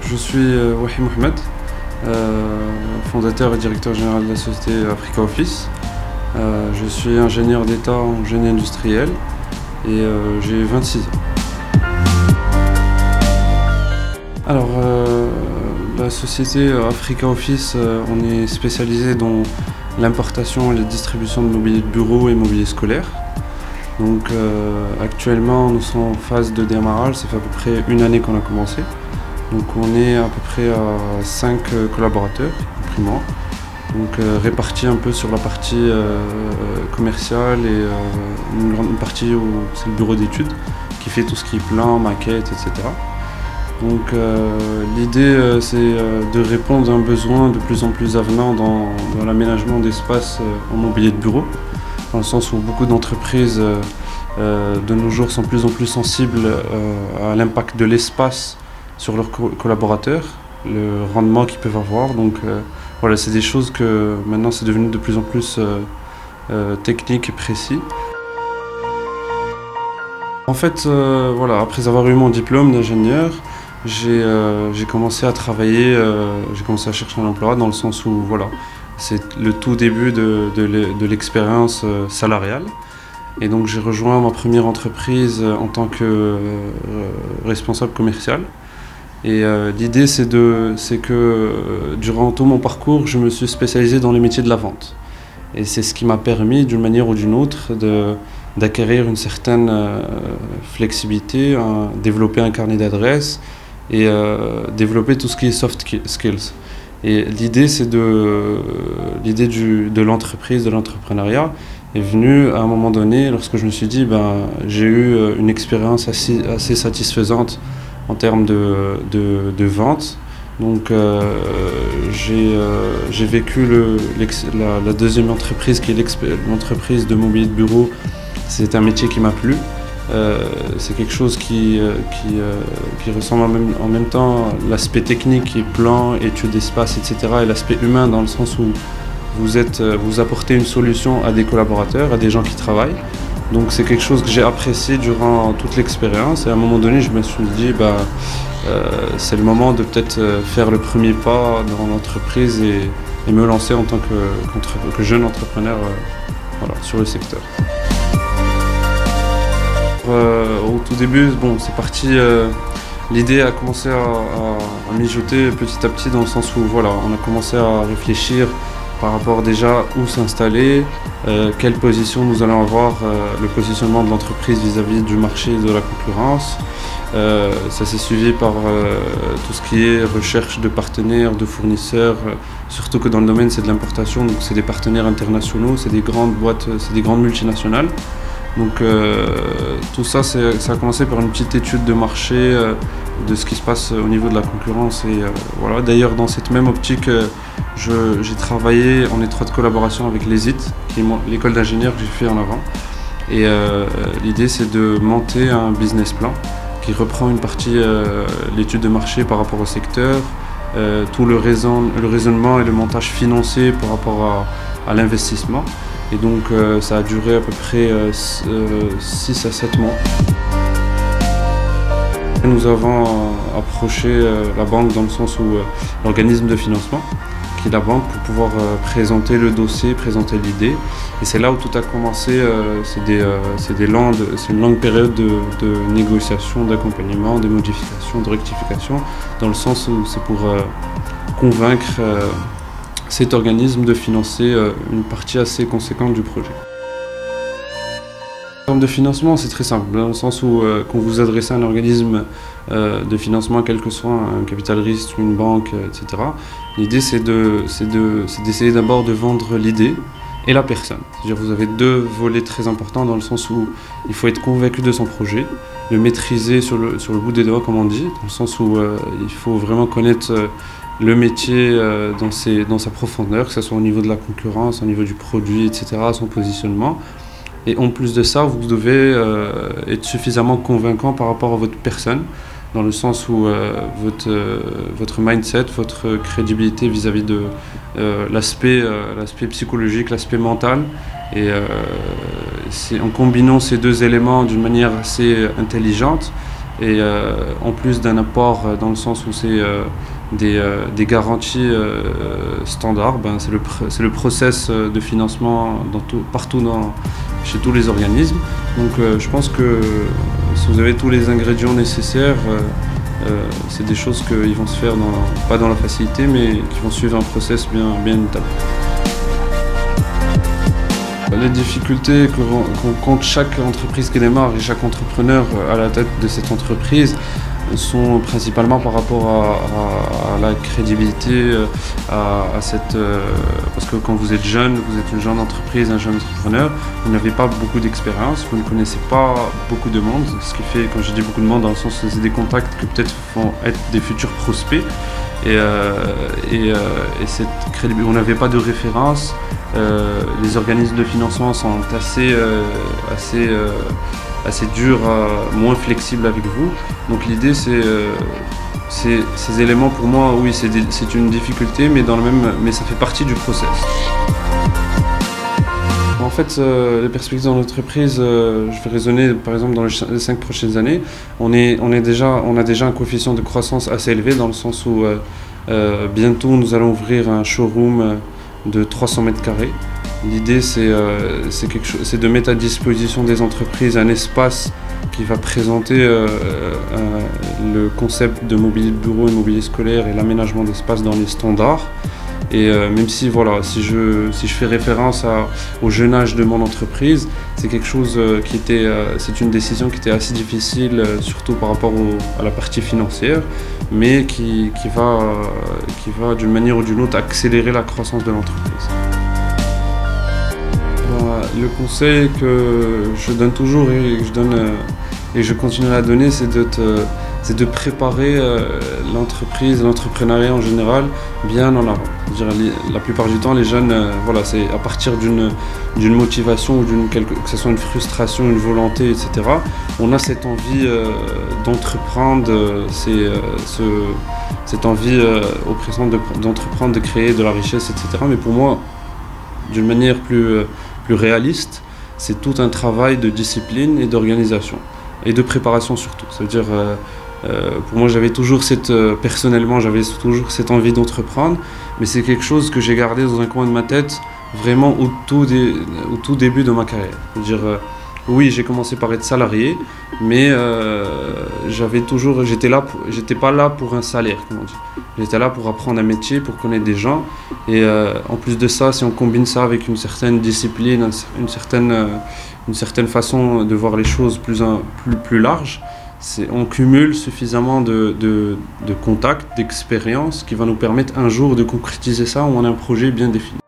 Je suis Wahi Mohamed, fondateur et directeur général de la société Africa Office. Je suis ingénieur d'État en génie industriel et j'ai 26 ans. Alors, la société Africa Office, on est spécialisé dans l'importation et la distribution de mobilier de bureau et mobilier scolaire. Donc actuellement nous sommes en phase de démarrage, ça fait à peu près une année qu'on a commencé. Donc on est à peu près à 5 collaborateurs, compris moi. Donc répartis un peu sur la partie commerciale et une partie où c'est le bureau d'études qui fait tout ce qui est plan, maquette, etc. Donc l'idée c'est de répondre à un besoin de plus en plus avenant dans l'aménagement d'espaces en mobilier de bureau, dans le sens où beaucoup d'entreprises de nos jours sont de plus en plus sensibles à l'impact de l'espace sur leurs collaborateurs, le rendement qu'ils peuvent avoir. Donc voilà, c'est des choses que maintenant c'est devenu de plus en plus technique et précis. En fait, voilà, après avoir eu mon diplôme d'ingénieur, j'ai commencé à travailler, j'ai commencé à chercher un emploi dans le sens où voilà, c'est le tout début de l'expérience salariale. Et donc j'ai rejoint ma première entreprise en tant que responsable commercial. Et l'idée c'est que durant tout mon parcours, je me suis spécialisé dans les métiers de la vente. Et c'est ce qui m'a permis d'une manière ou d'une autre d'acquérir une certaine flexibilité, développer un carnet d'adresses et développer tout ce qui est soft skills. Et l'idée de l'entreprise, de l'entrepreneuriat est venue à un moment donné lorsque je me suis dit j'ai eu une expérience assez satisfaisante en termes de vente. Donc j'ai vécu la deuxième entreprise qui est l'entreprise de mobilier de bureau. C'est un métier qui m'a plu. C'est quelque chose qui ressemble en même temps l'aspect technique qui est plan, étude d'espace, etc. et l'aspect humain dans le sens où vous apportez une solution à des collaborateurs, à des gens qui travaillent. Donc c'est quelque chose que j'ai apprécié durant toute l'expérience et à un moment donné je me suis dit c'est le moment de peut-être faire le premier pas dans l'entreprise et me lancer en tant que jeune entrepreneur voilà, sur le secteur. Au tout début, c'est parti. L'idée a commencé à mijoter petit à petit dans le sens où voilà, on a commencé à réfléchir par rapport déjà où s'installer, quelle position nous allons avoir, le positionnement de l'entreprise vis-à-vis du marché et de la concurrence. Ça s'est suivi par tout ce qui est recherche de partenaires, de fournisseurs, surtout que dans le domaine c'est de l'importation, donc c'est des partenaires internationaux, c'est des grandes boîtes, c'est des grandes multinationales. Donc tout ça, ça a commencé par une petite étude de marché de ce qui se passe au niveau de la concurrence. Et voilà. D'ailleurs, dans cette même optique, j'ai travaillé en étroite collaboration avec l'ESIT, qui est l'école d'ingénieurs que j'ai fait en avant. Et l'idée, c'est de monter un business plan qui reprend une partie l'étude de marché par rapport au secteur, tout le raisonnement et le montage financier par rapport à l'investissement. Et donc ça a duré à peu près 6 à 7 mois. Nous avons approché la banque dans le sens où l'organisme de financement, qui est la banque, pour pouvoir présenter le dossier, présenter l'idée. Et c'est là où tout a commencé, c'est une longue période de négociation, d'accompagnement, de modification, de rectification, dans le sens où c'est pour convaincre cet organisme de financer une partie assez conséquente du projet. En termes de financement, c'est très simple, dans le sens où quand vous adressez à un organisme de financement, quel que soit un capital risque, une banque, etc., l'idée c'est d'essayer d'abord de vendre l'idée et la personne. C'est-à-dire vous avez deux volets très importants dans le sens où il faut être convaincu de son projet, le maîtriser sur le bout des doigts comme on dit, dans le sens où il faut vraiment connaître le métier dans sa profondeur, que ce soit au niveau de la concurrence, au niveau du produit, etc., son positionnement. Et en plus de ça, vous devez être suffisamment convaincant par rapport à votre personne, dans le sens où votre mindset, votre crédibilité vis-à-vis de l'aspect psychologique, l'aspect mental. Et c'est en combinant ces deux éléments d'une manière assez intelligente et en plus d'un apport dans le sens où c'est des garanties standards, c'est le process de financement partout chez tous les organismes. Donc je pense que si vous avez tous les ingrédients nécessaires, c'est des choses qui vont se faire pas dans la facilité, mais qui vont suivre un process bien établi. Les difficultés que rencontre chaque entreprise qui démarre et chaque entrepreneur à la tête de cette entreprise sont principalement par rapport à la crédibilité, parce que quand vous êtes jeune, vous êtes une jeune entreprise, un jeune entrepreneur, vous n'avez pas beaucoup d'expérience, vous ne connaissez pas beaucoup de monde, ce qui fait, quand je dis beaucoup de monde, dans le sens que c'est des contacts que peut-être vont être des futurs prospects, et cette crédibilité, on n'avait pas de référence. Les organismes de financement sont assez durs, moins flexibles avec vous. Donc l'idée, ces éléments pour moi, oui, c'est une difficulté, mais ça fait partie du process. En fait, les perspectives dans l'entreprise, je vais raisonner par exemple dans les 5 prochaines années. On a déjà un coefficient de croissance assez élevé dans le sens où bientôt nous allons ouvrir un showroom de 300 mètres carrés. L'idée, c'est de mettre à disposition des entreprises un espace qui va présenter le concept de mobilier de bureau et mobilier scolaire et l'aménagement d'espace dans les standards. Et même si, voilà, si je fais référence au jeune âge de mon entreprise, c'est quelque chose c'est une décision qui était assez difficile, surtout par rapport à la partie financière, mais qui va d'une manière ou d'une autre accélérer la croissance de l'entreprise. Le conseil que je donne toujours et je continuerai à donner, c'est de préparer l'entreprise, l'entrepreneuriat en général, bien en avant. La plupart du temps, les jeunes, voilà, c'est à partir d'une motivation ou que ce soit une frustration, une volonté, etc. On a cette envie d'entreprendre, cette envie oppressante d'entreprendre, de créer de la richesse, etc. Mais pour moi, d'une manière plus réaliste, c'est tout un travail de discipline et d'organisation et de préparation surtout. Ça veut dire, pour moi, personnellement, j'avais toujours cette envie d'entreprendre, mais c'est quelque chose que j'ai gardé dans un coin de ma tête vraiment au tout début de ma carrière. C'est-à-dire, oui, j'ai commencé par être salarié, mais j'étais pas là pour un salaire, comme on dit. J'étais là pour apprendre un métier, pour connaître des gens. Et en plus de ça, si on combine ça avec une certaine discipline, une certaine façon de voir les choses plus large, on cumule suffisamment de contacts, d'expériences qui va nous permettre un jour de concrétiser ça où on a un projet bien défini.